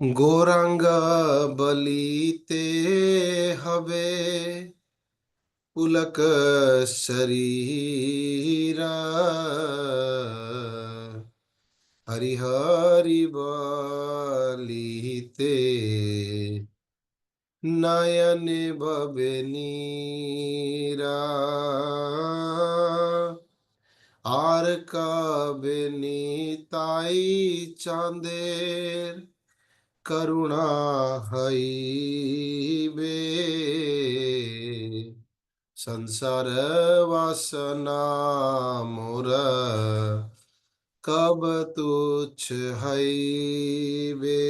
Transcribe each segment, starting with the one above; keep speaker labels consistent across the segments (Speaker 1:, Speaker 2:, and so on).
Speaker 1: गौरांग बलिते हवे पुलक शरीरा हरिहरि बलिते नयन बबे नीरा आर कबे नीताई चांदेर करुणा हई बे संसार वासना मोर कब तुच्छ हई बे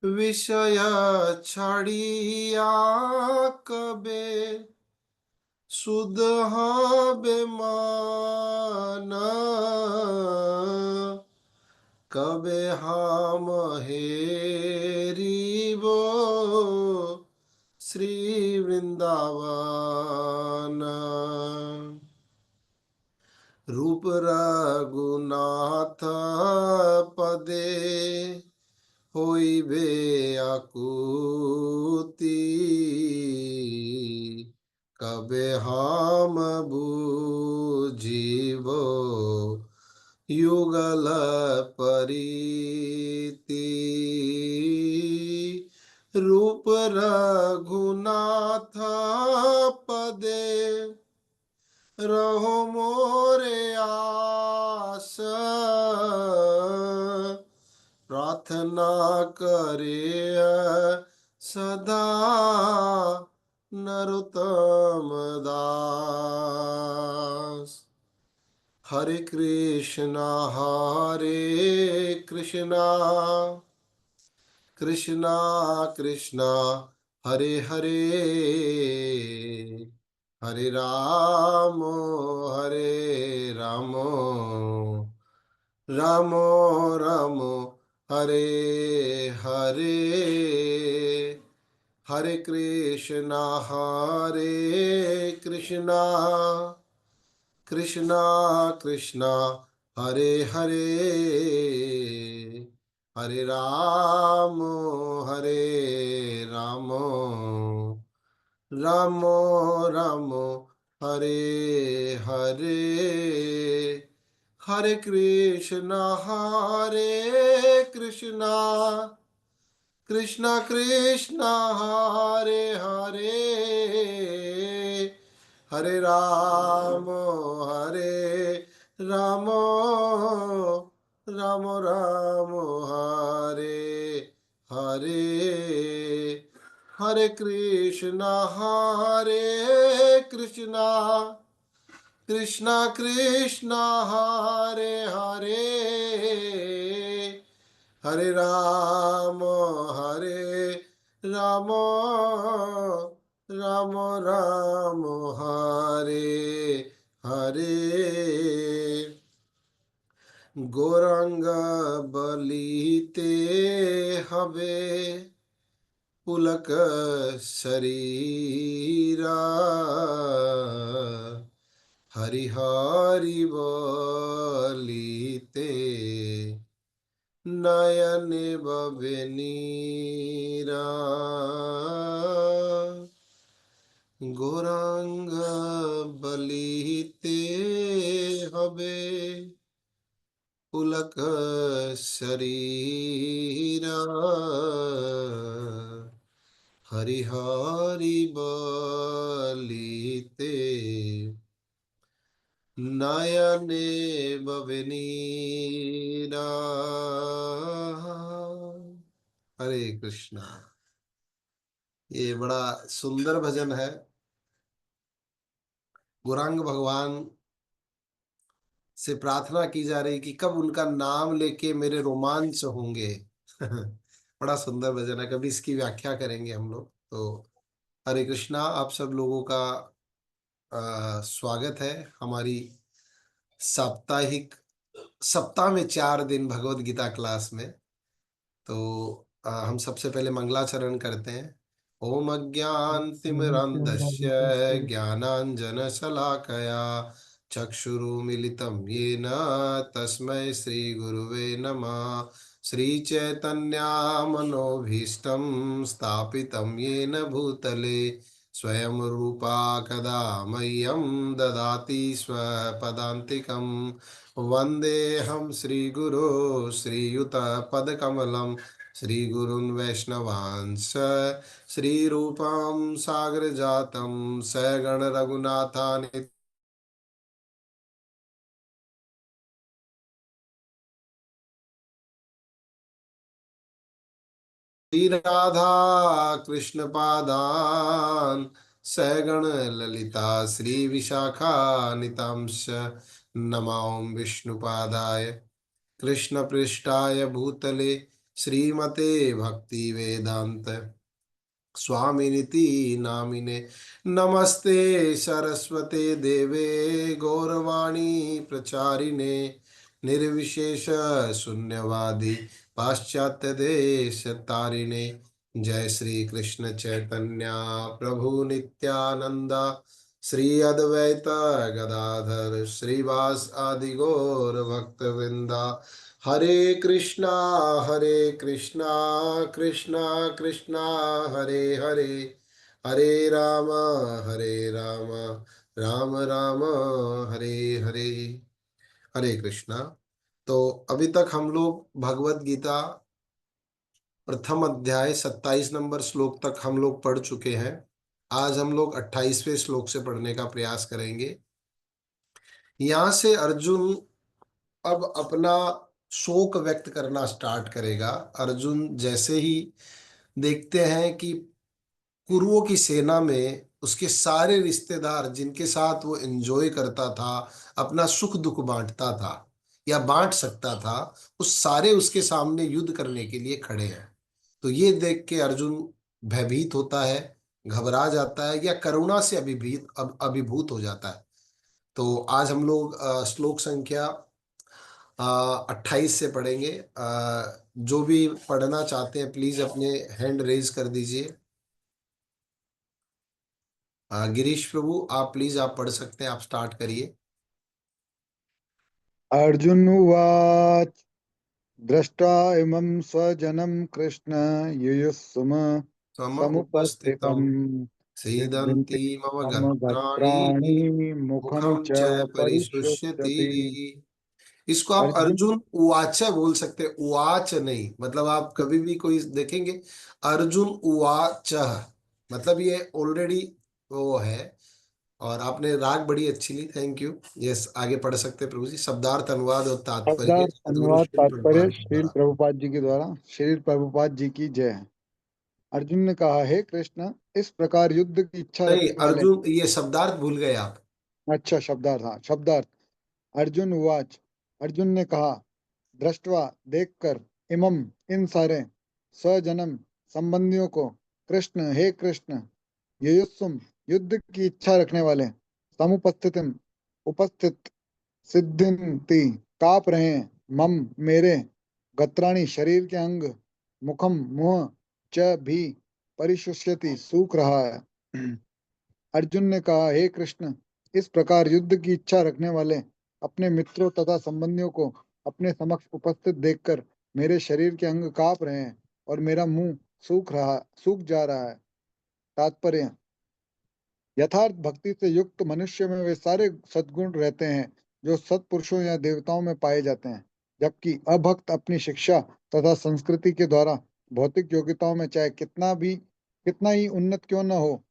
Speaker 1: विषय छड़िया कबे सुध बेमान कबे हम हेरिबो श्री वृंदावन रूप रघुनाथ पदे होइबे आकुति कबे हम बुझिबो युगल परीति रूप रघुनाथ पदे रहो मोरे आस प्रार्थना करे सदा नरोत्तम दास। हरे कृष्णा कृष्णा कृष्णा हरे हरे हरे राम राम राम हरे हरे हरे कृष्णा कृष्णा कृष्णा हरे हरे हरे राम राम राम हरे हरे हरे कृष्णा कृष्णा कृष्णा हरे हरे हरे राम राम राम हरे हरे हरे कृष्णा कृष्णा कृष्णा हरे हरे हरे राम राम राम राम हरे हरे गौरांग बलिते हवे पुलक शरीरा हरिहरि बलिते नयन बबे नीरा गौरांग बलिते हवे पुलक शरीरा हरिहरि बलिते नयने बबे नीरा। हरे कृष्णा। ये बड़ा सुंदर भजन है। गौरांग भगवान से प्रार्थना की जा रही कि कब उनका नाम लेके मेरे रोमांच होंगे। बड़ा सुंदर भजन है, कभी इसकी व्याख्या करेंगे हम लोग। तो हरे कृष्णा, आप सब लोगों का स्वागत है हमारी साप्ताहिक सप्ताह में 4 दिन भगवत गीता क्लास में। तो हम सबसे पहले मंगलाचरण करते हैं। ओम अज्ञान तिमिरन्धस्य ज्ञानांजन शलाकया चक्षुरुमिलितं येन तस्मै श्री गुरुवे नमः। श्रीचैतन्यामनोभीष्टं स्थापितं येन भूतले स्वयं रूपा कदा मह्यं ददाति स्वपदान्तिकं वन्देऽहं श्रीगुरो श्रीयुतपदकमलं श्रीगुरुन् वैष्णवांश्च श्रीरूपां सागरजातं सगण रघुनाथानि श्री राधा कृष्ण पादान सगण ललिता श्री विशाखानितांश नमां विष्णुपादाय कृष्ण पृष्ठाय भूतले श्रीमते भक्ति वेदांत स्वामिनिति नामिने नमस्ते सरस्वते देवे गौरवाणी प्रचारिणे निर्विशेष शून्यवादी पाश्चात्य देश तारिणे जय श्री कृष्ण चैतन्य प्रभु नित्यानंदा श्री अद्वैत गदाधर श्रीवास आदि गौर भक्त वृंदा हरे कृष्णा कृष्णा कृष्णा हरे हरे हरे राम हरे राम राम राम हरे हरे हरे कृष्णा। तो अभी तक हम लोग भगवत गीता प्रथम अध्याय 27 नंबर श्लोक तक हम लोग पढ़ चुके हैं। आज हम लोग 28वें श्लोक से पढ़ने का प्रयास करेंगे। यहाँ से अर्जुन अब अपना शोक व्यक्त करना स्टार्ट करेगा। अर्जुन जैसे ही देखते हैं कि कुरुओं की सेना में उसके सारे रिश्तेदार जिनके साथ वो एंजॉय करता था, अपना सुख दुख बांटता था या बांट सकता था, उस सारे उसके सामने युद्ध करने के लिए खड़े हैं। तो ये देख के अर्जुन भयभीत होता है, घबरा जाता है या करुणा से अभिभूत हो जाता है। तो आज हम लोग श्लोक संख्या 28 से पढ़ेंगे। जो भी पढ़ना चाहते हैं प्लीज अपने हैंड रेज कर दीजिए। गिरीश प्रभु आप प्लीज आप पढ़ सकते हैं, आप स्टार्ट करिए।
Speaker 2: अर्जुन उवाच दृष्ट्वा इमं स्वजनं कृष्ण युयुत्सुम
Speaker 1: सम उपस्थितम
Speaker 2: समुपस्थितं
Speaker 1: सीदन्ति
Speaker 2: सिद्धिं
Speaker 1: मम
Speaker 2: मम
Speaker 1: गत्राणि
Speaker 2: गत्राणि मुखं
Speaker 1: मुखम च
Speaker 2: च
Speaker 1: परिशुष्यति।
Speaker 2: परिशुष्यति।
Speaker 1: इसको आप
Speaker 2: अर्जुन
Speaker 1: अर्जुन उवाच बोल सकते हैं, उवाच नहीं। मतलब आप कभी भी कोई देखेंगे अर्जुन उवाच, मतलब ये ऑलरेडी वो है। और आपने राग बड़ी अच्छी ली, थैंक यू। यस, आगे पढ़ सकते हैं प्रभु जी। शब्दार्थ अनुवाद और तात्पर्य
Speaker 2: शब्दार्थ
Speaker 1: सदगुरु
Speaker 2: अनुवाद
Speaker 1: श्री
Speaker 2: तात्पर्य
Speaker 1: प्रभुपाद
Speaker 2: श्रील
Speaker 1: द्वारा।
Speaker 2: प्रभुपाद जी के द्वारा। श्रील प्रभुपाद जी की जय। अर्जुन ने कहा, हे कृष्ण, इस प्रकार युद्ध की इच्छा
Speaker 1: नहीं
Speaker 2: रखने वाले।
Speaker 1: अर्जुन, ये शब्दार्थ भूल गए आप।
Speaker 2: अच्छा, शब्दार्थ, हाँ शब्दार्थ। अर्जुन उवाच, अर्जुन ने कहा, दृष्टवा देखकर, इमम इन सारे, स्वजनम संबंधियों को, कृष्ण हे कृष्ण, युयुत्सुम युद्ध की इच्छा रखने वाले, समुपस्थितिम उपस्थित, सिद्धिंति काप रहे हैं, मम मेरे, गत्राणी शरीर के अंग, मुखम मुंह, च भी परिशुष्यति सूख रहा है। अर्जुन ने कहा, हे कृष्ण, इस प्रकार युद्ध की इच्छा रखने वाले अपने मित्रों तथा संबंधियों को अपने समक्ष उपस्थित देखकर मेरे शरीर के अंग कांप रहे हैं और मेरा मुंह सूख जा रहा है। तात्पर्य, यथार्थ भक्ति से युक्त मनुष्य में वे सारे सद्गुण रहते हैं जो सत्पुरुषों या देवताओं में पाए जाते हैं, जबकि अभक्त अपनी शिक्षा तथा संस्कृति के द्वारा भौतिक योग्यताओं में चाहे कितना ही उन्नत क्यों न हो,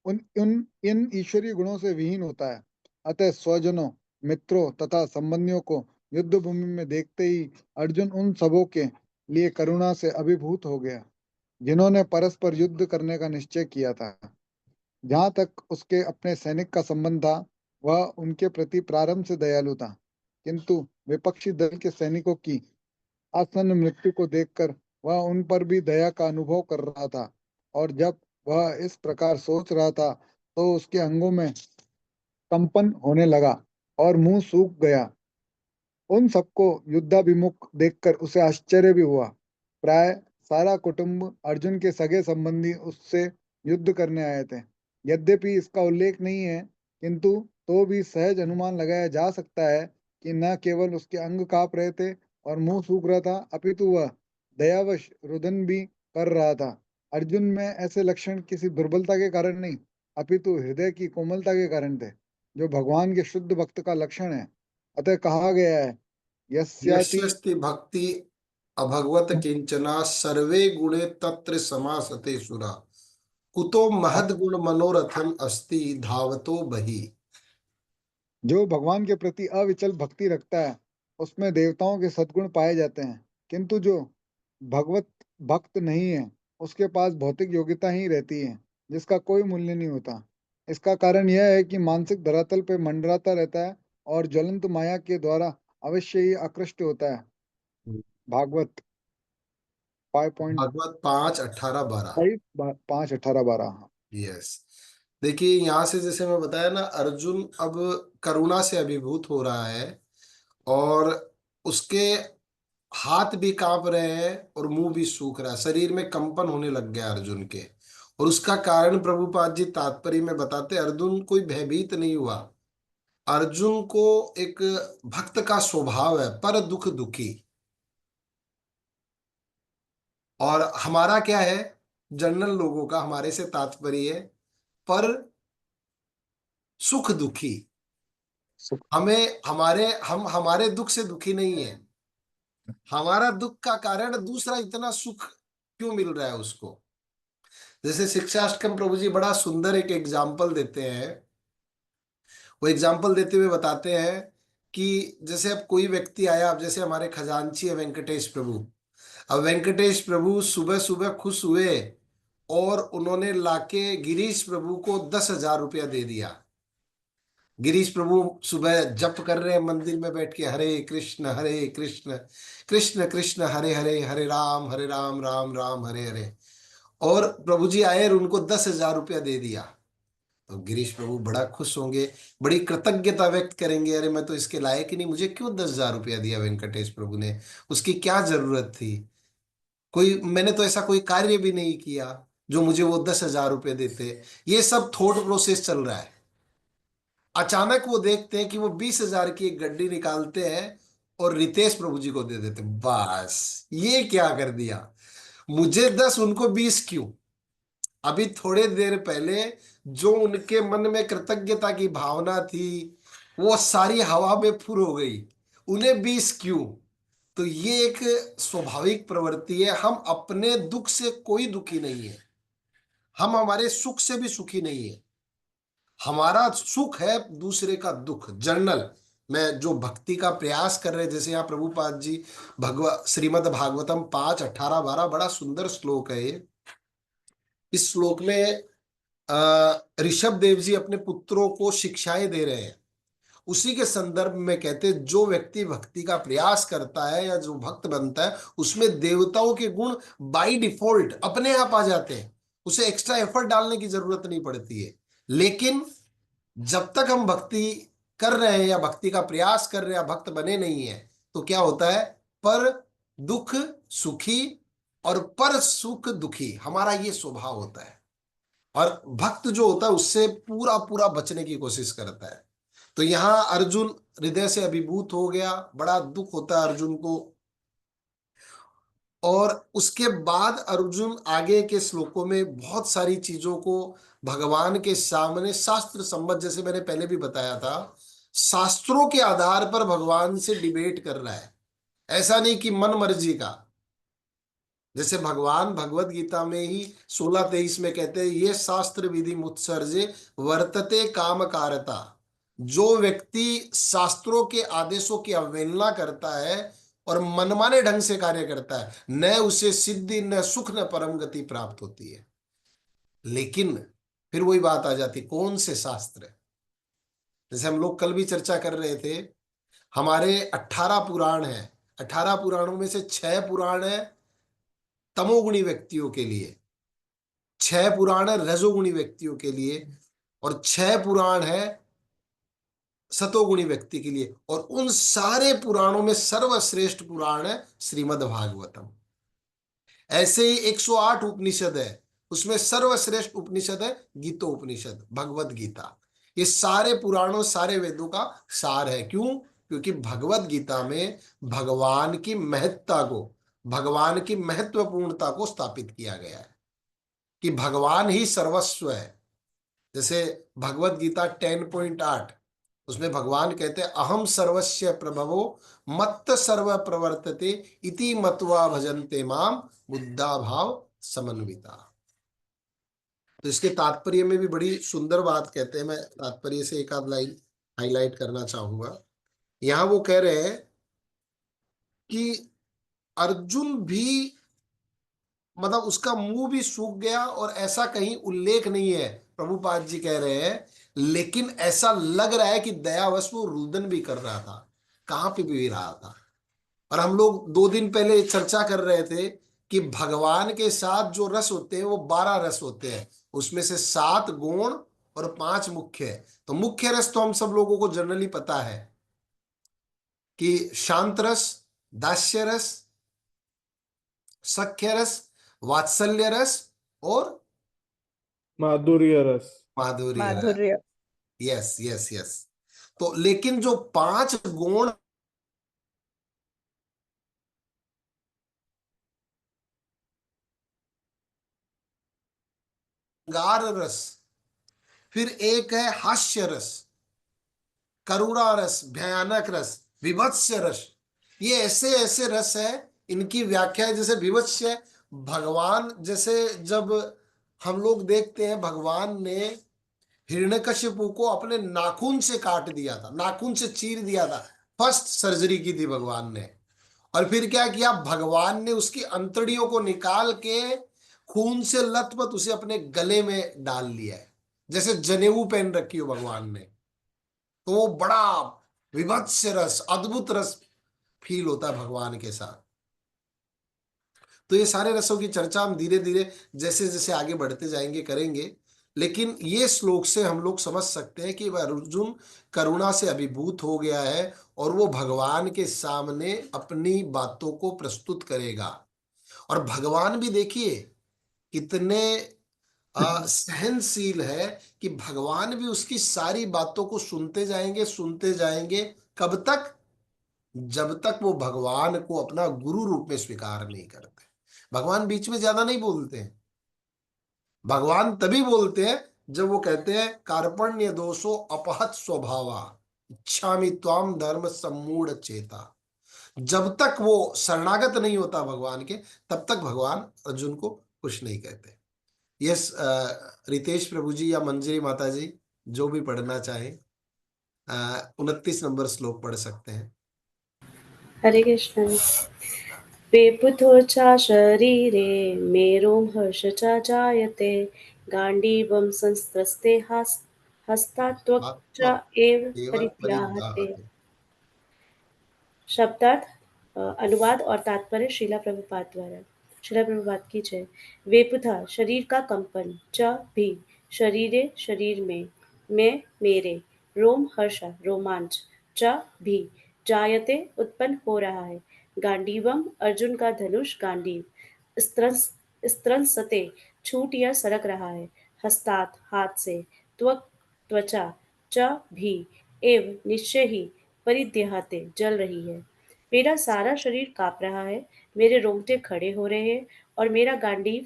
Speaker 2: उन उन इन ईश्वरीय गुणों से विहीन होता है। अतः स्वजनों, मित्रों तथा संबंधियों को युद्ध भूमि में देखते ही अर्जुन उन सबों के लिए करुणा से अभिभूत हो गया जिन्होंने परस्पर युद्ध करने का निश्चय किया था। जहाँ तक उसके अपने सैनिक का संबंध था, वह उनके प्रति प्रारंभ से दयालु था, किंतु विपक्षी दल के सैनिकों की आसन्न मृत्यु को देखकर वह उन पर भी दया का अनुभव कर रहा था। और जब वह इस प्रकार सोच रहा था तो उसके अंगों में कंपन होने लगा और मुंह सूख गया। उन सबको युद्धाभिमुख देखकर उसे आश्चर्य भी हुआ। प्राय सारा कुटुंब, अर्जुन के सगे संबंधी उससे युद्ध करने आए थे। यद्यपि इसका उल्लेख नहीं है, किंतु तो भी सहज अनुमान लगाया जा सकता है कि न केवल उसके अंग कांप रहे थे और मुंह सूख रहा था, अपितु वह दयावश रुदन भी कर रहा था। अर्जुन में ऐसे लक्षण किसी दुर्बलता के कारण नहीं, अपितु हृदय की कोमलता के कारण थे, जो भगवान के शुद्ध भक्त का लक्षण है। अतः कहा गया है, यस्याति
Speaker 1: यस्यस्ति भक्ति अभगवत किंचना सर्वे गुणे तत्र समासते सुरा कुतो महद गुण मनोरथम अस्ति धावतो बहि।
Speaker 2: जो भगवान के प्रति अविचल भक्ति रखता है, उसमें देवताओं के सद्गुण पाए जाते हैं, किंतु जो भगवत भक्त नहीं है, उसके पास भौतिक योग्यता ही रहती है, जिसका कोई मूल्य नहीं होता। इसका कारण यह है कि मानसिक धरातल पर मंडराता रहता है और ज्वलंत माया के द्वारा अवश्य ही आकृष्ट होता है। भागवत 5.5
Speaker 1: भागवत 5:18-12।
Speaker 2: 5:18-12।
Speaker 1: यस। देखिए यहाँ से जैसे मैं बताया ना, अर्जुन अब करुणा से अभिभूत हो रहा है और उसके हाथ भी कांप रहे हैं और मुंह भी सूख रहा है, शरीर में कंपन होने लग गया अर्जुन के। और उसका कारण प्रभुपाद जी तात्पर्य में बताते, अर्जुन कोई भयभीत नहीं हुआ। अर्जुन को एक भक्त का स्वभाव है पर दुख दुखी। और हमारा क्या है, जनरल लोगों का हमारे से तात्पर्य है पर सुख दुखी। हमें हम हमारे दुख से दुखी नहीं है, हमारा दुख का कारण दूसरा इतना सुख क्यों मिल रहा है उसको। जैसे शिक्षाष्टकम प्रभु जी बड़ा सुंदर एक एग्जाम्पल देते हैं। वो एग्जाम्पल देते हुए बताते हैं कि जैसे अब कोई व्यक्ति आया, अब जैसे हमारे खजांची है वेंकटेश प्रभु। अब वेंकटेश प्रभु सुबह सुबह खुश हुए और उन्होंने लाके गिरीश प्रभु को 10,000 रुपया दे दिया। गिरीश प्रभु सुबह जप कर रहे हैं मंदिर में बैठ के, हरे कृष्ण कृष्ण कृष्ण हरे हरे, हरे राम राम राम हरे हरे। और प्रभु जी आए और उनको 10,000 रुपया दे दिया। तो गिरीश प्रभु बड़ा खुश होंगे, बड़ी कृतज्ञता व्यक्त करेंगे, अरे मैं तो इसके लायक ही नहीं, मुझे क्यों 10,000 रुपया दिया वेंकटेश प्रभु ने, उसकी क्या जरूरत थी, कोई मैंने तो ऐसा कोई कार्य भी नहीं किया जो मुझे वो 10,000 रुपये देते। ये सब थॉट प्रोसेस चल रहा है। अचानक वो देखते हैं कि वो 20,000 की एक गड्डी निकालते हैं और रितेश प्रभु जी को दे देते, बस ये क्या कर दिया, मुझे 10 उनको 20 क्यों। अभी थोड़े देर पहले जो उनके मन में कृतज्ञता की भावना थी वो सारी हवा में फुर हो गई, उन्हें 20 क्यों। तो ये एक स्वाभाविक प्रवृत्ति है, हम अपने दुख से कोई दुखी नहीं है, हम हमारे सुख से भी सुखी नहीं है। हमारा सुख है दूसरे का दुख। जर्नल में जो भक्ति का प्रयास कर रहे हैं, जैसे यहाँ प्रभुपाद जी श्रीमद् भागवतम 5:18-12 बड़ा सुंदर श्लोक है ये। इस श्लोक में ऋषभ देव जी अपने पुत्रों को शिक्षाएं दे रहे हैं। उसी के संदर्भ में कहते हैं, जो व्यक्ति भक्ति का प्रयास करता है या जो भक्त बनता है, उसमें देवताओं के गुण बाय डिफॉल्ट अपने आप आ जाते हैं, उसे एक्स्ट्रा एफर्ट डालने की जरूरत नहीं पड़ती है। लेकिन जब तक हम भक्ति कर रहे हैं या भक्ति का प्रयास कर रहे हैं या भक्त बने नहीं है, तो क्या होता है, पर दुख सुखी और पर सुख दुखी, हमारा ये स्वभाव होता है। और भक्त जो होता है उससे पूरा पूरा बचने की कोशिश करता है। तो यहां अर्जुन हृदय से अभिभूत हो गया, बड़ा दुख होता है अर्जुन को। और उसके बाद अर्जुन आगे के श्लोकों में बहुत सारी चीजों को भगवान के सामने शास्त्र संबद्ध, जैसे मैंने पहले भी बताया था, शास्त्रों के आधार पर भगवान से डिबेट कर रहा है। ऐसा नहीं कि मन मर्जी का। जैसे भगवान भगवत गीता में ही 16-23 में कहते हैं, ये शास्त्र विधि मुत्सर्जे वर्तते काम कारता। जो व्यक्ति शास्त्रों के आदेशों की अवहेलना करता है और मनमाने ढंग से कार्य करता है, न उसे सिद्धि न सुख न परम गति प्राप्त होती है। लेकिन फिर वही बात आ जाती, कौन से शास्त्र। जैसे हम लोग कल भी चर्चा कर रहे थे, हमारे 18 पुराण हैं। 18 पुराणों में से 6 पुराण है तमोगुणी व्यक्तियों के लिए, 6 पुराण है रजोगुणी व्यक्तियों के लिए, और 6 पुराण है सतोगुणी व्यक्ति के लिए। और उन सारे पुराणों में सर्वश्रेष्ठ पुराण है श्रीमद् भागवतम। ऐसे ही 108 उपनिषद है, उसमें सर्वश्रेष्ठ उपनिषद है गीतोपनिषद, भगवत गीता। ये सारे पुराणों सारे वेदों का सार है। क्यों? क्योंकि भगवत गीता में भगवान की महत्ता को, भगवान की महत्वपूर्णता को स्थापित किया गया है कि भगवान ही सर्वस्व है। जैसे भगवत गीता 10.8, उसमें भगवान कहते हैं अहम सर्वस्य प्रभवो मत्त सर्व प्रवर्तते इति मत्वा भजन्ते माम बुद्धा भाव समन्विता। तो इसके तात्पर्य में भी बड़ी सुंदर बात कहते हैं, मैं तात्पर्य से एक आध लाइन हाईलाइट करना चाहूंगा। यहां वो कह रहे हैं कि अर्जुन भी, मतलब उसका मुंह भी सूख गया और ऐसा कहीं उल्लेख नहीं है, प्रभुपाद जी कह रहे हैं, लेकिन ऐसा लग रहा है कि दयावश वो रुदन भी कर रहा था, कहां पे भी रहा था। और हम लोग 2 दिन पहले चर्चा कर रहे थे कि भगवान के साथ जो रस होते हैं वो 12 रस होते हैं, उसमें से 7 गौण और 5 मुख्य है। तो मुख्य रस तो हम सब लोगों को जनरली पता है कि शांत रस, दास्य रस, सख्य रस, वात्सल्य रस और
Speaker 3: माधुर्य रस।
Speaker 1: माधुर्य रस।
Speaker 4: माधुर्य।
Speaker 1: Yes yes yes. तो लेकिन जो 5 गुण, गार रस, फिर एक है हास्य रस, करुणा रस, भयानक रस, विभत्स रस। ये ऐसे ऐसे रस है, इनकी व्याख्या है। जैसे विभत्स है, भगवान जैसे जब हम लोग देखते हैं भगवान ने हिरण्यकशिपु को अपने नाखून से काट दिया था, नाखून से चीर दिया था, फर्स्ट सर्जरी की थी भगवान ने। और फिर क्या किया, भगवान ने उसकी अंतड़ियों को निकाल के खून से लथपथ उसे अपने गले में डाल लिया है, जैसे जनेऊ पहन रखी हो भगवान ने। तो वो बड़ा विभत्स रस, अद्भुत रस फील होता है भगवान के साथ। तो ये सारे रसों की चर्चा हम धीरे धीरे जैसे जैसे आगे बढ़ते जाएंगे करेंगे, लेकिन ये श्लोक से हम लोग समझ सकते हैं कि अर्जुन करुणा से अभिभूत हो गया है और वो भगवान के सामने अपनी बातों को प्रस्तुत करेगा। और भगवान भी देखिए कितने सहनशील है कि भगवान भी उसकी सारी बातों को सुनते जाएंगे, सुनते जाएंगे। कब तक? जब तक वो भगवान को अपना गुरु रूप में स्वीकार नहीं करते। भगवान बीच में ज्यादा नहीं बोलते हैं। भगवान तभी बोलते हैं जब वो कहते हैं कार्पण्य दोषो अपहत स्वभावा इच्छामि त्वाम धर्म सम्मूढ़ चेता। जब तक वो शरणागत नहीं होता भगवान के, तब तक भगवान अर्जुन को कुछ नहीं कहते। यस, रितेश प्रभु जी या मंजरी माता जी जो भी पढ़ना चाहे 29 नंबर श्लोक पढ़ सकते हैं।
Speaker 5: हरे कृष्ण। वेपुतो च शरीरे मे रोमहर्ष च जायते गाण्डीवं संस्त्रस्ते हस्तात् त्वक् च एव
Speaker 1: केवल
Speaker 5: परिव्याहते।
Speaker 1: परिग्राहते।
Speaker 5: शब्दार्थ, अनुवाद और तात्पर्य श्रीला प्रभुपाद द्वारा। श्रीला प्रभुपाद की जय। वेपुथा शरीर का कंपन, च भी शरीरे शरीर में मेरे, रोम हर्ष रोमांच, च भी जायते उत्पन्न हो रहा है, गांडीवम अर्जुन का धनुष गांडीव, स्त्रंस स्त्रंसते छूट या सरक रहा है, हस्तात हाथ से, त्वक त्वचा, च भी एव निश्चय ही, परिदेहाते जल रही है। मेरा सारा शरीर कांप रहा है, मेरे रोंगटे खड़े हो रहे हैं और मेरा गांडीव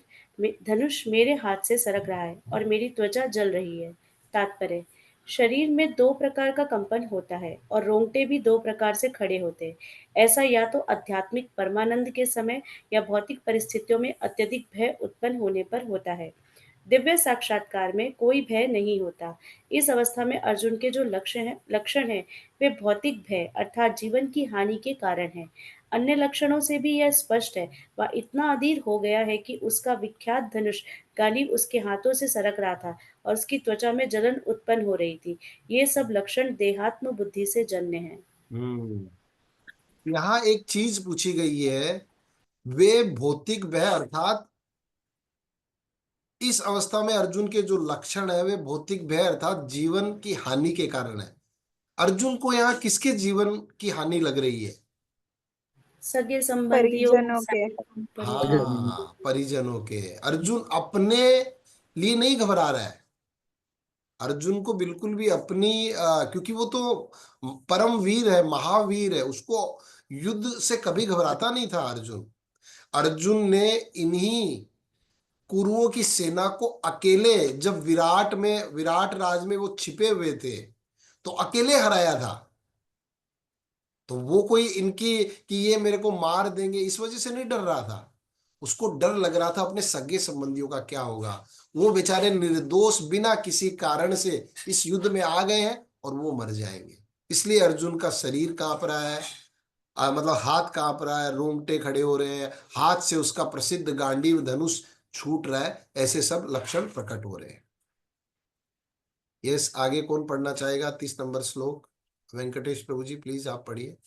Speaker 5: धनुष मेरे हाथ से सरक रहा है और मेरी त्वचा जल रही है। तात्पर्य, शरीर में 2 प्रकार का कंपन होता है और रोंगटे भी 2 प्रकार से खड़े होते हैं। ऐसा या तो आध्यात्मिक परमानंद के समय या भौतिक परिस्थितियों में अत्यधिक भय उत्पन्न होने पर होता है। दिव्य साक्षात्कार में कोई भय नहीं होता। इस अवस्था में अर्जुन के जो लक्षण हैं वे भौतिक भय अर्थात जीवन की हानि के कारण हैं। अन्य लक्षणों से भी यह स्पष्ट है, वह इतना अधीर हो गया है कि उसका विख्यात धनुष गांडीव उसके हाथों से सरक रहा था और उसकी त्वचा में जलन उत्पन्न हो रही थी। ये सब लक्षण देहात्म बुद्धि से जन्य हैं।
Speaker 1: यहाँ एक चीज पूछी गई है, वे भौतिक भय अर्थात इस अवस्था में अर्जुन के जो लक्षण है वे भौतिक भय अर्थात जीवन की हानि के कारण है। अर्जुन को यहाँ किसके जीवन की हानि लग रही है?
Speaker 5: सगे संबंधियों
Speaker 4: परिजनों के।
Speaker 1: हाँ, परिजनों के। अर्जुन अपने लिए नहीं घबरा रहा है, अर्जुन को बिल्कुल भी अपनी क्योंकि वो तो परम वीर है, महावीर है, उसको युद्ध से कभी घबराता नहीं था अर्जुन। अर्जुन ने इन्हीं कुरुओं की सेना को अकेले, जब विराट राज में वो छिपे हुए थे, तो अकेले हराया था। तो वो कोई इनकी कि ये मेरे को मार देंगे इस वजह से नहीं डर रहा था। उसको डर लग रहा था अपने सगे संबंधियों का क्या होगा। वो बेचारे निर्दोष बिना किसी कारण से इस युद्ध में आ गए हैं और वो मर जाएंगे। इसलिए अर्जुन का शरीर कांप रहा है, मतलब हाथ कांप रहा है, रोंगटे खड़े हो रहे हैं, हाथ से उसका प्रसिद्ध गांडीव धनुष छूट रहा है। ऐसे सब लक्षण प्रकट हो रहे हैं। यस, आगे कौन पढ़ना चाहेगा? 30 नंबर श्लोक। वेंकटेश प्रभु जी प्लीज आप पढ़िए।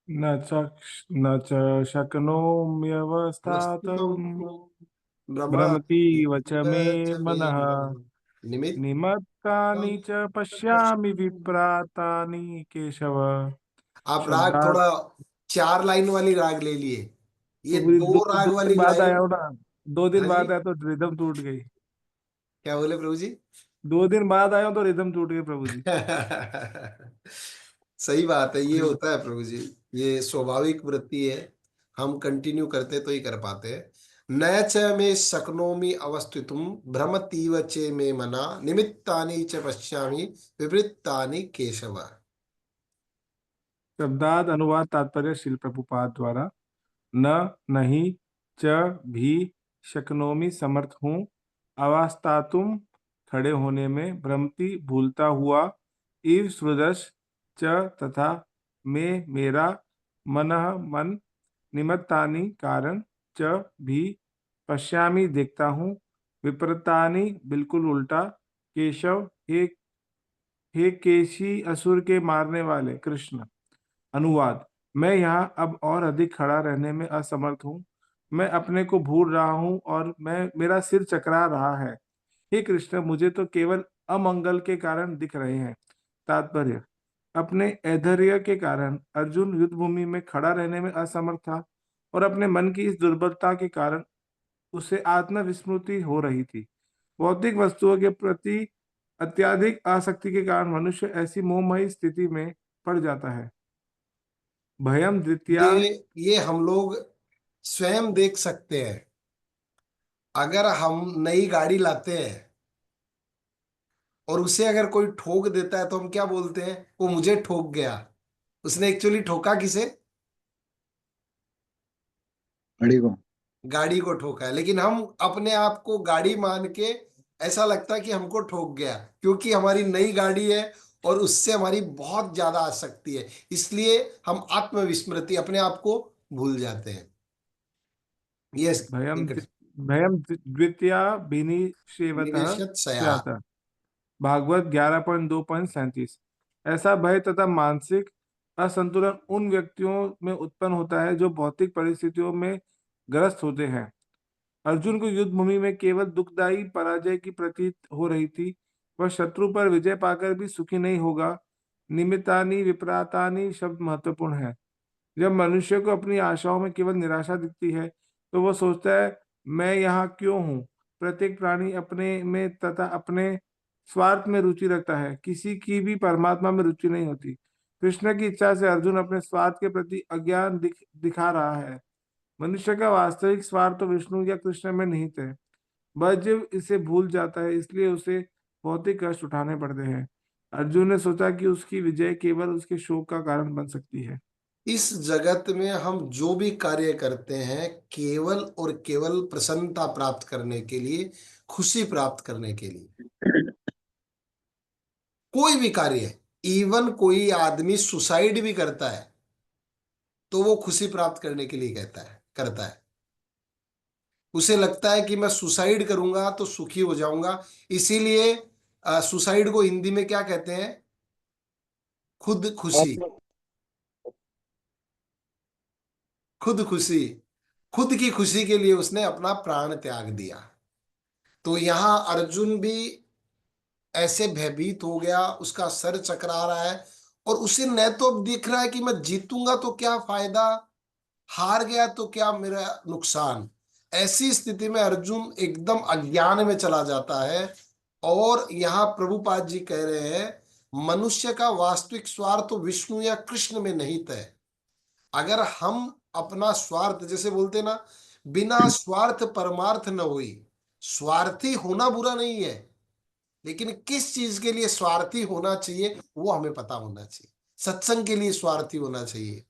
Speaker 3: न च शक्नोम्यवस्थातुं भ्रमतीव च मे मनः
Speaker 1: निमित्त
Speaker 3: निमत्तानि च पश्यामि विप्रातानि केशव।
Speaker 1: आप राग
Speaker 3: शब्दार्थ।
Speaker 1: थोड़ा 4 लाइन वाली राग ले लिए, ये
Speaker 3: तो फिर
Speaker 1: 2 राग
Speaker 3: दो दिन
Speaker 1: वाली
Speaker 3: बाद आया
Speaker 1: लाइन।
Speaker 3: हो ना। 2 दिन
Speaker 1: हाँ जी,
Speaker 3: बाद आया तो रिदम टूट गई।
Speaker 1: क्या बोले प्रभु जी?
Speaker 3: 2 दिन बाद आया तो रिदम टूट गई प्रभु जी।
Speaker 1: सही बात है, ये होता है प्रभु जी, ये स्वाभाविक वृत्ति है। हम कंटिन्यू करते तो ही कर पाते हैं। न च मे शक्नोमि अवस्थितुम भ्रमतीव चे मे मना निमित्तानि च पश्यामि विवृत्तानि केशव।
Speaker 3: शब्दार्थ अनुवाद तात्पर्य श्रील प्रभुपाद द्वारा। न नहीं च भी शक्नोमी समर्थ हूँ अवस्थातुम खड़े होने में भ्रमति भूलता हुआ इव सुदृश च तथा मैं मेरा मनः मन निमित्तानि कारण च भी पश्यामि देखता हूँ विपरीतानि बिल्कुल उल्टा केशव हे केशी असुर के मारने वाले कृष्ण। अनुवाद। मैं यहाँ अब और अधिक खड़ा रहने में असमर्थ हूँ। मैं अपने को भूल रहा हूँ और मेरा सिर चकरा रहा है। हे कृष्ण, मुझे तो केवल अमंगल के कारण दिख रहे हैं। तात्पर्य। अपने ऐश्वर्य के कारण अर्जुन युद्ध भूमि में खड़ा रहने में असमर्थ था और अपने मन की इस दुर्बलता के कारण उसे आत्मविस्मृति हो रही थी। भौतिक वस्तुओं के प्रति अत्यधिक आसक्ति के कारण मनुष्य ऐसी मोहमयी स्थिति में पड़ जाता है। भयम द्वितीया।
Speaker 1: ये हम लोग स्वयं देख सकते हैं। अगर हम नई गाड़ी लाते हैं और उसे अगर कोई ठोक देता है तो हम क्या बोलते हैं? वो मुझे ठोक गया। उसने एक्चुअली ठोका किसे?
Speaker 2: घड़ी को।
Speaker 1: गाड़ी को ठोका है। लेकिन हम अपने आप को गाड़ी मान के ऐसा लगता है कि हमको ठोक गया, क्योंकि हमारी नई गाड़ी है और उससे हमारी बहुत ज्यादा आसक्ति है। इसलिए हम आत्मविस्मृति, अपने आप को भूल जाते हैं। यस।
Speaker 3: भयम भयम द्वितीया विनिषेवतः
Speaker 1: निवेशत सया।
Speaker 3: स्यात्। भागवत 11.2.37। ऐसा भय तथा मानसिक असंतुलन उन व्यक्तियों में उत्पन्न होता है जो भौतिक परिस्थितियों में ग्रस्त होते हैं। अर्जुन को युद्ध भूमि में केवल दुखदायी पराजय की प्रतीत हो रही थी। वह शत्रु पर विजय पाकर भी सुखी नहीं होगा। निमित्तानि विपरीतानि शब्द महत्वपूर्ण है। जब मनुष्य को अपनी आशाओं में केवल निराशा दिखती है तो वह सोचता है, मैं यहाँ क्यों हूँ। प्रत्येक प्राणी अपने में तथा अपने स्वार्थ में रुचि रखता है, किसी की भी परमात्मा में रुचि नहीं होती। कृष्ण की इच्छा से अर्जुन अपने स्वार्थ के प्रति अज्ञान दिखा रहा है। मनुष्य का वास्तविक स्वार्थ तो विष्णु या कृष्ण में निहित है। वह जब इसे भूल जाता है इसलिए उसे भौतिक कष्ट उठाने पड़ते हैं। अर्जुन ने सोचा कि उसकी विजय केवल उसके शोक का कारण बन सकती है।
Speaker 1: इस जगत में हम जो भी कार्य करते हैं केवल और केवल प्रसन्नता प्राप्त करने के लिए, खुशी प्राप्त करने के लिए। कोई भी कार्य, इवन कोई आदमी सुसाइड भी करता है तो वो खुशी प्राप्त करने के लिए करता है। उसे लगता है कि मैं सुसाइड करूंगा तो सुखी हो जाऊंगा। इसीलिए सुसाइड को हिंदी में क्या कहते हैं? खुद खुशी।
Speaker 2: आत्म
Speaker 1: खुद खुशी। खुद की खुशी के लिए उसने अपना प्राण त्याग दिया। तो यहां अर्जुन भी ऐसे भयभीत हो गया, उसका सर चकरा रहा है और उसे न तो अब दिख रहा है कि मैं जीतूंगा तो क्या फायदा, हार गया तो क्या मेरा नुकसान। ऐसी स्थिति में अर्जुन एकदम अज्ञान में चला जाता है और यहाँ प्रभुपाद जी कह रहे हैं मनुष्य का वास्तविक स्वार्थ तो विष्णु या कृष्ण में निहित है। अगर हम अपना स्वार्थ, जैसे बोलते ना, बिना स्वार्थ परमार्थ न हुई। स्वार्थी होना बुरा नहीं है, लेकिन किस चीज के लिए स्वार्थी होना चाहिए वो हमें पता होना चाहिए। सत्संग के लिए स्वार्थी होना चाहिए,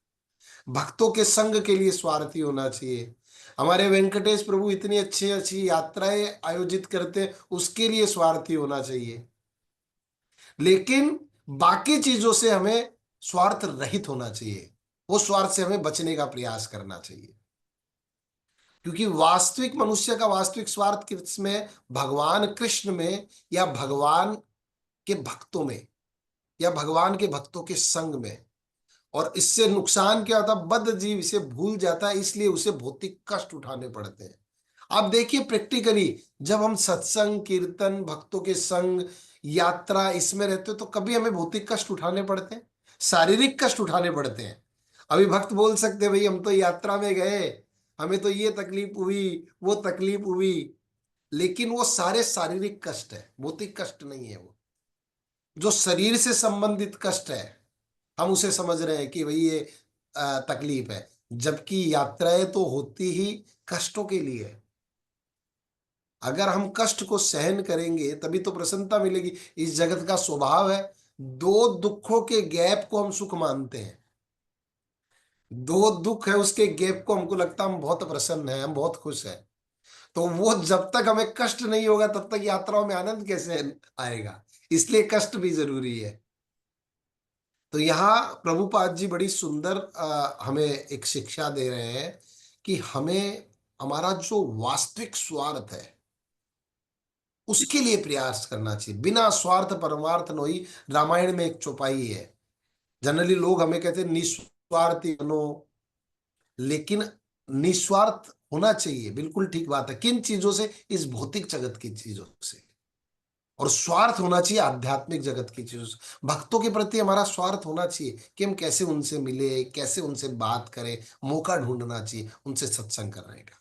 Speaker 1: भक्तों के संग के लिए स्वार्थी होना चाहिए। हमारे वेंकटेश प्रभु इतनी अच्छी अच्छी यात्राएं आयोजित करते हैं, उसके लिए स्वार्थी होना चाहिए। लेकिन बाकी चीजों से हमें स्वार्थ रहित होना चाहिए, वो स्वार्थ से हमें बचने का प्रयास करना चाहिए। क्योंकि वास्तविक मनुष्य का वास्तविक स्वार्थ किसमें? भगवान कृष्ण में, या भगवान के भक्तों में, या भगवान के भक्तों के संग में। और इससे नुकसान क्या होता है? बद्ध जीव इसे भूल जाता है, इसलिए उसे भौतिक कष्ट उठाने पड़ते हैं। आप देखिए प्रैक्टिकली, जब हम सत्संग, कीर्तन, भक्तों के संग, यात्रा इसमें रहते हो तो कभी हमें भौतिक कष्ट उठाने पड़ते हैं, शारीरिक कष्ट उठाने पड़ते हैं। अभी भक्त बोल सकते हैं भाई हम तो यात्रा में गए, हमें तो ये तकलीफ हुई, वो तकलीफ हुई, लेकिन वो सारे शारीरिक कष्ट है, भौतिक कष्ट नहीं है। वो जो शरीर से संबंधित कष्ट है, हम उसे समझ रहे हैं कि भाई ये तकलीफ है, जबकि यात्राएं तो होती ही कष्टों के लिए है। अगर हम कष्ट को सहन करेंगे तभी तो प्रसन्नता मिलेगी। इस जगत का स्वभाव है, दो दुखों के गैप को हम सुख मानते हैं। दो दुख है, उसके गैप को हमको लगता है हम बहुत प्रसन्न हैं, हम बहुत खुश हैं। तो वो जब तक हमें कष्ट नहीं होगा तब तक यात्राओं में आनंद कैसे आएगा? इसलिए कष्ट भी जरूरी है। तो यहाँ प्रभुपाद जी बड़ी सुंदर हमें एक शिक्षा दे रहे हैं कि हमें हमारा जो वास्तविक स्वार्थ है उसके लिए प्रयास करना चाहिए। बिना स्वार्थ परमार्थ नोई, रामायण में एक चौपाई है। जनरली लोग हमें कहते हैं निस्वार्थी बनो, लेकिन निस्वार्थ होना चाहिए, बिल्कुल ठीक बात है। किन चीजों से? इस भौतिक जगत की चीजों से। और स्वार्थ होना चाहिए आध्यात्मिक जगत की चीजों से। भक्तों के प्रति हमारा स्वार्थ होना चाहिए कि हम कैसे उनसे मिले, कैसे उनसे बात करें, मौका ढूंढना चाहिए उनसे सत्संग करने का।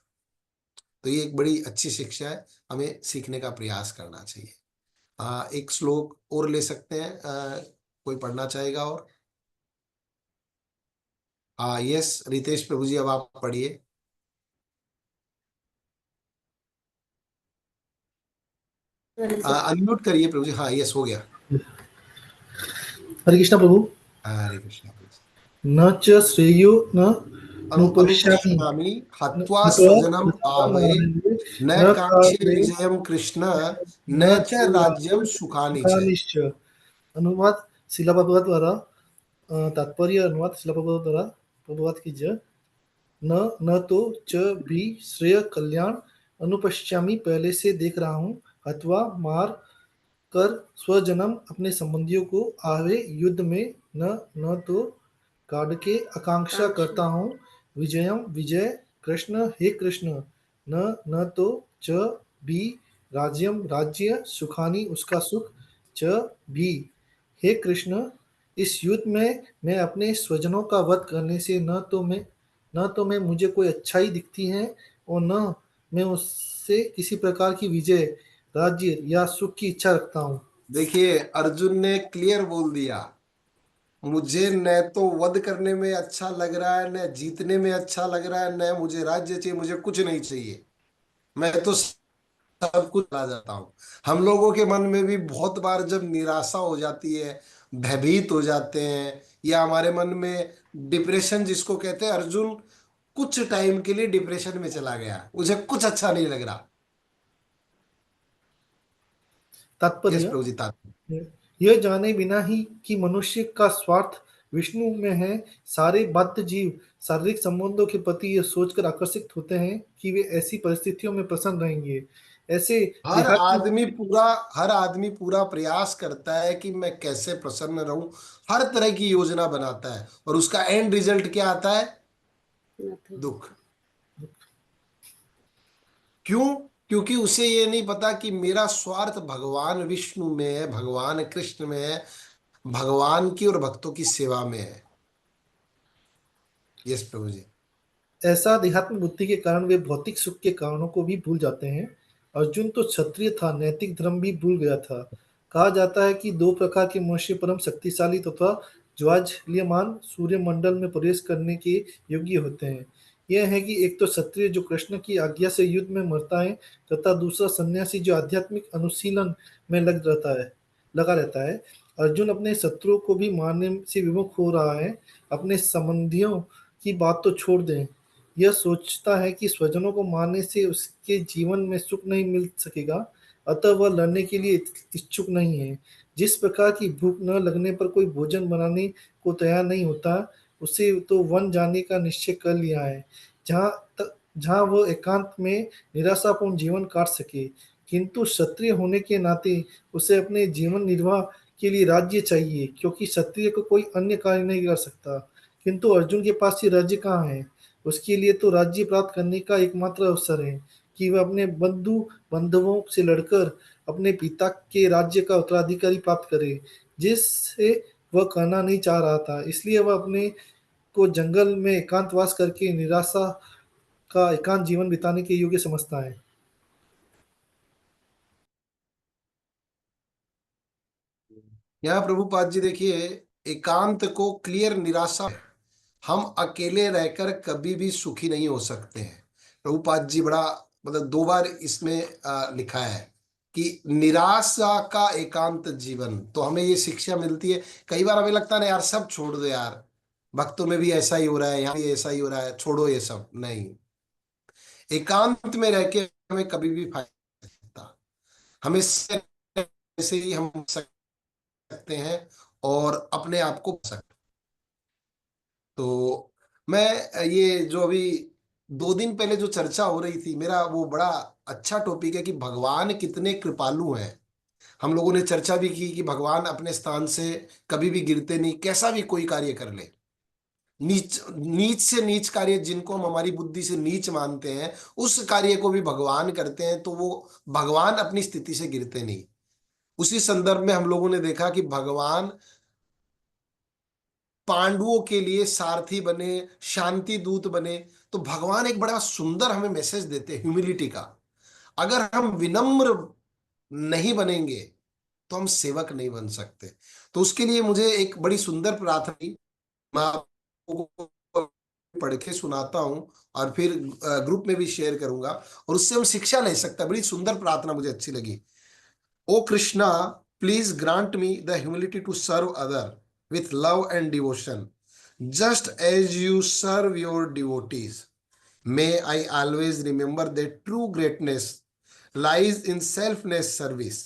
Speaker 1: तो ये एक बड़ी अच्छी शिक्षा है, हमें सीखने का प्रयास करना चाहिए। एक श्लोक और ले सकते हैं, कोई पढ़ना चाहेगा? और यस रितेश प्रभु जी, अब आप पढ़िए। अनम्यूट करिए प्रभु जी। हाँ यस, हो गया।
Speaker 4: हरे कृष्णा प्रभु।
Speaker 1: हरे कृष्णा प्रभु जी।
Speaker 4: न च श्रेयो न नुपश्यामि
Speaker 1: अनुपश्यामि हत्वा
Speaker 4: हत्वा
Speaker 1: स्वजनम आवे,
Speaker 4: स्वजनमानन्दे
Speaker 1: न
Speaker 4: न
Speaker 1: कांक्षे
Speaker 4: काले
Speaker 1: विजयम कृष्ण,
Speaker 4: न
Speaker 1: न च
Speaker 4: च
Speaker 1: राज्यम
Speaker 4: राज्यं
Speaker 1: सुखानि च।
Speaker 4: सुखानिश्च। अनुवाद शिला प्रभुपाद द्वारा। तात्पर्य अनुवाद शिला प्रभुपाद द्वारा। प्रभुपाद की जय। न तो च भी श्रेय कल्याण अनुपश्यामी पहले से देख रहा हूँ, अथवा मार कर स्वजनम अपने संबंधियों को आवे युद्ध में, न तो कार्ड के आकांक्षा करता हूँ, विजयम विजय कृष्ण हे कृष्ण, न तो च भी राज्यम राज्य सुखानी उसका सुख, च भी हे कृष्ण इस युद्ध में मैं अपने स्वजनों का वध करने से न तो मैं मुझे कोई अच्छाई दिखती है, और न मैं उससे किसी प्रकार की विजय राज्य या सुख की इच्छा रखता हूँ।
Speaker 1: देखिए अर्जुन ने क्लियर बोल दिया, मुझे न तो वध करने में अच्छा लग रहा है, न जीतने में अच्छा लग रहा है, न मुझे राज्य चाहिए, मुझे कुछ नहीं चाहिए, मैं तो सब कुछ आ जाता हूँ। हम लोगों के मन में भी बहुत बार जब निराशा हो जाती है, भयभीत हो जाते हैं, या हमारे मन में डिप्रेशन जिसको कहते हैं, अर्जुन कुछ टाइम के लिए डिप्रेशन में चला गया, मुझे कुछ अच्छा नहीं लग रहा। यस
Speaker 4: तात्पर्य
Speaker 1: प्रभु जी, तात्पर्य।
Speaker 4: यह जाने बिना ही कि मनुष्य का स्वार्थ विष्णु में है, सारे बद्ध जीव शारीरिक संबंधों के प्रति यह सोचकर आकर्षित होते हैं कि वे ऐसी परिस्थितियों में प्रसन्न रहेंगे। ऐसे देहात्म
Speaker 1: हर आदमी पूरा प्रयास करता है कि मैं कैसे प्रसन्न रहूं, हर तरह की योजना बनाता है, और उसका एंड रिजल्ट क्या आता है? दुख। क्यों? क्योंकि उसे ये नहीं पता कि मेरा स्वार्थ भगवान विष्णु में है, भगवान कृष्ण में है, भगवान की और भक्तों की सेवा में है। यस प्रभु जी।
Speaker 4: ऐसा देहात्म बुद्धि के कारण वे भौतिक सुख के कारणों को भी भूल जाते हैं। अर्जुन तो क्षत्रिय था, नैतिक धर्म भी भूल गया था। कहा जाता है कि दो प्रकार के मनुष्य परम शक्तिशाली तथा ज्वाज्वल्यमान सूर्य मंडल में प्रवेश करने के योग्य होते हैं। यह है कि एक तो क्षत्रिय जो कृष्ण की आज्ञा से युद्ध में मरता है, तथा दूसरा सन्यासी जो आध्यात्मिक अनुशीलन में लगा रहता है। अर्जुन अपने शत्रुओं को भी मारने से विमुख हो रहा है। अपने संबंधियों की बात तो छोड़ दें, यह सोचता है कि स्वजनों को मारने से उसके जीवन में सुख नहीं मिल सकेगा, अतः वह लड़ने के लिए इच्छुक नहीं है। जिस प्रकार की भूख न लगने पर कोई भोजन बनाने को तैयार नहीं होता, उसे तो वन जाने का निश्चय कर लिया है, जहाँ वह एकांत में निराशापूर्ण जीवन काट सके। किंतु क्षत्रिय होने के नाते उसे अपने जीवन निर्वाह के लिए राज्य चाहिए, क्योंकि क्षत्रिय को कोई अन्य कार्य नहीं कर सकता। किंतु अर्जुन के पास ये राज्य कहाँ है? उसके लिए तो राज्य प्राप्त करने का एकमात्र अवसर है कि वह अपने बंधुओं से लड़कर अपने पिता के राज्य का उत्तराधिकारी प्राप्त करे, जिससे वह करना नहीं चाह रहा था। इसलिए वह अपने को जंगल में एकांतवास करके निराशा का एकांत जीवन बिताने के योग्य समझता है।
Speaker 1: यहाँ प्रभुपाद जी देखिए, एकांत को क्लियर निराशा है। हम अकेले रहकर कभी भी सुखी नहीं हो सकते हैं। प्रभुपाद जी बड़ा मतलब 2 बार इसमें लिखा है कि निराशा का एकांत जीवन, तो हमें ये शिक्षा मिलती है। कई बार हमें लगता है ना यार सब छोड़ दो यार, भक्तों में भी ऐसा ही हो रहा है, यहाँ भी ऐसा ही हो रहा है, छोड़ो ये सब। नहीं, एकांत में रह के हमें कभी भी फायदा नहीं होता। हमें से ही हम सकते हैं और अपने आप को सकते। तो मैं ये जो अभी 2 दिन पहले जो चर्चा हो रही थी, मेरा वो बड़ा अच्छा टॉपिक है कि भगवान कितने कृपालु हैं। हम लोगों ने चर्चा भी की कि भगवान अपने स्थान से कभी भी गिरते नहीं, कैसा भी कोई कार्य कर ले। नीच नीच से नीच कार्य जिनको हम हमारी बुद्धि से नीच मानते हैं, उस कार्य को भी भगवान करते हैं, तो वो भगवान अपनी स्थिति से गिरते नहीं। उसी संदर्भ में हम लोगों ने देखा कि भगवान पांडवों के लिए सारथी बने, शांति दूत बने। तो भगवान एक बड़ा सुंदर हमें मैसेज देते हैं ह्यूमिलिटी का। अगर हम विनम्र नहीं बनेंगे तो हम सेवक नहीं बन सकते। तो उसके लिए मुझे एक बड़ी सुंदर प्रार्थना की, मैं आपको पढ़ के सुनाता हूं और फिर ग्रुप में भी शेयर करूंगा, और उससे हम शिक्षा ले सकते हैं। बड़ी सुंदर प्रार्थना मुझे अच्छी लगी। O Krishna, please grant me the humility to serve other with love and devotion, just as you serve your devotees. May I always remember that true greatness lies in selfless service,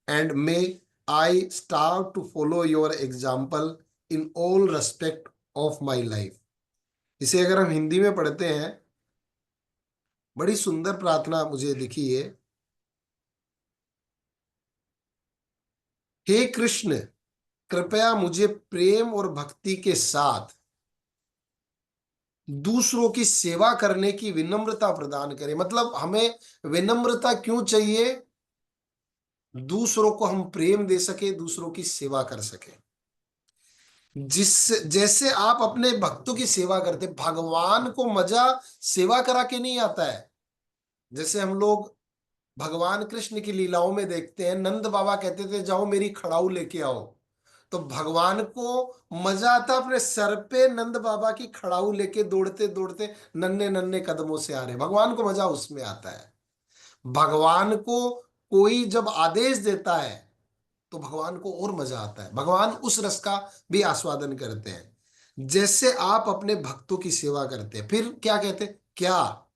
Speaker 1: and may I strive to follow your example in all respect of my life. इसे अगर हम हिंदी में पढ़ते हैं, बड़ी सुंदर प्रार्थना मुझे दिखी है। हे कृष्ण, कृपया मुझे प्रेम और भक्ति के साथ दूसरों की सेवा करने की विनम्रता प्रदान करें। मतलब हमें विनम्रता क्यों चाहिए? दूसरों को हम प्रेम दे सके, दूसरों की सेवा कर सके। जिससे जैसे आप अपने भक्तों की सेवा करते, भगवान को मजा सेवा करा के नहीं आता है। जैसे हम लोग भगवान कृष्ण की लीलाओं में देखते हैं, नंद बाबा कहते थे जाओ मेरी खड़ाऊ लेके आओ, तो भगवान को मजा आता अपने सर पे नंद बाबा की खड़ाऊ लेके दौड़ते दौड़ते नन्हे नन्हे कदमों से आ रहे। भगवान को मजा उसमें आता है। भगवान को कोई जब आदेश देता है तो भगवान को और मजा आता है, भगवान उस रस का भी आस्वादन करते हैं। जैसे आप अपने भक्तों की सेवा करते हैं, फिर क्या कहते, क्या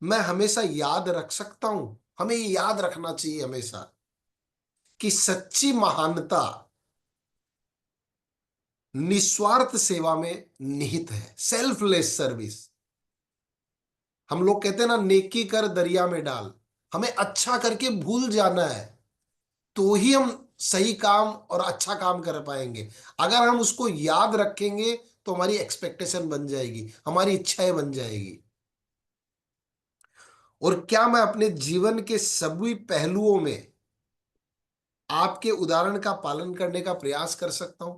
Speaker 1: मैं हमेशा याद रख सकता हूं? हमें ये याद रखना चाहिए हमेशा कि सच्ची महानता निस्वार्थ सेवा में निहित है। Selfless service. हम लोग कहते हैं ना, नेकी कर दरिया में डाल। हमें अच्छा करके भूल जाना है, तो ही हम सही काम और अच्छा काम कर पाएंगे। अगर हम उसको याद रखेंगे तो हमारी एक्सपेक्टेशन बन जाएगी, हमारी इच्छाएं बन जाएगी। और क्या मैं अपने जीवन के सभी पहलुओं में आपके उदाहरण का पालन करने का प्रयास कर सकता हूं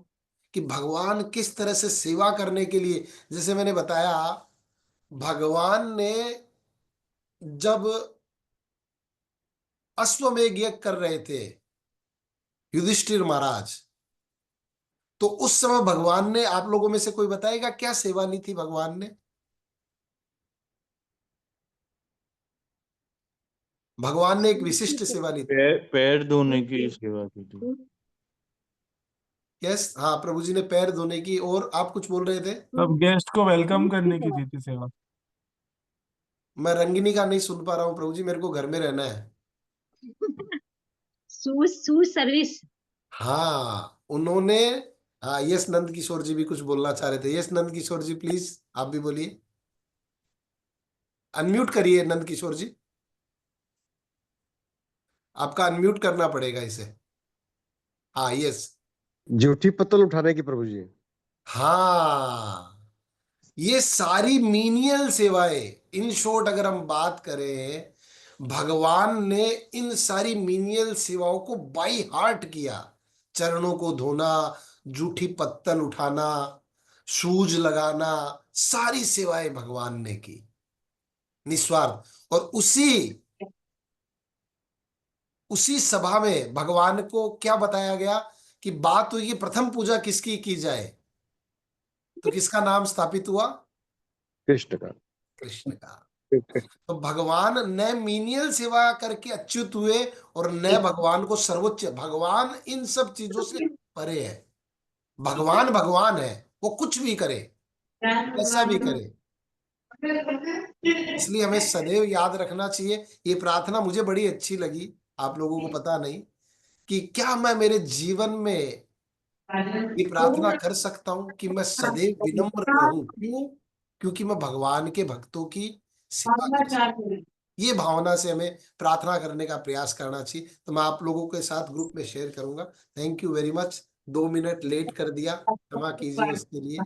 Speaker 1: कि भगवान किस तरह से सेवा करने के लिए, जैसे मैंने बताया, भगवान ने जब अश्वमेध यज्ञ कर रहे थे युधिष्ठिर महाराज, तो उस समय भगवान ने, आप लोगों में से कोई बताएगा क्या सेवा ली थी भगवान ने? भगवान ने एक विशिष्ट सेवा ली थी।
Speaker 6: पैर धोने की सेवा की थी।
Speaker 1: यस, हाँ, प्रभु जी ने पैर धोने की, और आप कुछ बोल रहे थे?
Speaker 3: सब गेस्ट को वेलकम करने की दी थी सेवा।
Speaker 1: मैं रंगिनी का नहीं सुन पा रहा हूँ प्रभु जी, मेरे को घर में रहना है।
Speaker 7: सू सर्विस।
Speaker 1: हाँ, उन्होंने, हाँ, यस, नंद किशोर जी भी कुछ बोलना चाह रहे थे। Yes, Nand Kishore ji please, आप भी बोलिए, अनम्यूट करिए नंद किशोर जी, आपका अनम्यूट करना पड़ेगा इसे। हाँ, यस,
Speaker 8: जूठी पत्तल उठाने की प्रभु जी।
Speaker 1: हाँ, ये सारी मीनियल सेवाएं, इन शॉर्ट अगर हम बात करें, भगवान ने इन सारी मीनियल सेवाओं को बाई हार्ट किया। चरणों को धोना, जूठी पत्तल उठाना, शूज लगाना, सारी सेवाएं भगवान ने की निस्वार्थ। और उसी सभा में भगवान को क्या बताया गया कि बात हुई कि प्रथम पूजा किसकी की जाए, तो किसका नाम स्थापित हुआ?
Speaker 8: कृष्ण का।
Speaker 1: कृष्ण का। तो भगवान न मीनियल सेवा करके अच्युत हुए और न भगवान को सर्वोच्च। भगवान इन सब चीजों से परे है। भगवान भगवान है, वो कुछ भी करे, कैसा भी करे। इसलिए हमें सदैव याद रखना चाहिए। ये प्रार्थना मुझे बड़ी अच्छी लगी, आप लोगों को पता नहीं कि क्या मैं मेरे जीवन में ये प्रार्थना कर सकता हूं कि मैं सदैव विनम्र रहूं। क्यों? क्योंकि मैं भगवान के भक्तों की सेवा कर सकूं। ये भावना से हमें प्रार्थना करने का प्रयास करना चाहिए। तो मैं आप लोगों के साथ ग्रुप में शेयर करूंगा। Thank you very much. 2 minute late कर दिया, क्षमा कीजिए उसके लिए,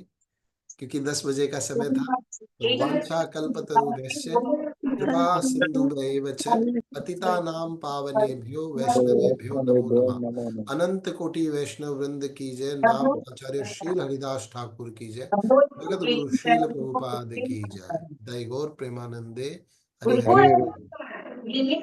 Speaker 1: क्योंकि 10 बजे का समय था। तो वांछा कल्पतरुभ्यश्च कृपा सिंधुभ्यैव च पतितानां पावनेभ्यो वैष्णवेभ्यो नमो नमः। अनंत कोटि वैष्णव वृंद की जय। नाम आचार्य शील हरिदास ठाकुर की जय। जगत गुरु शील प्रभुपाद की जय। जय गौर प्रेमानंदे। हरि हरि।
Speaker 8: हरे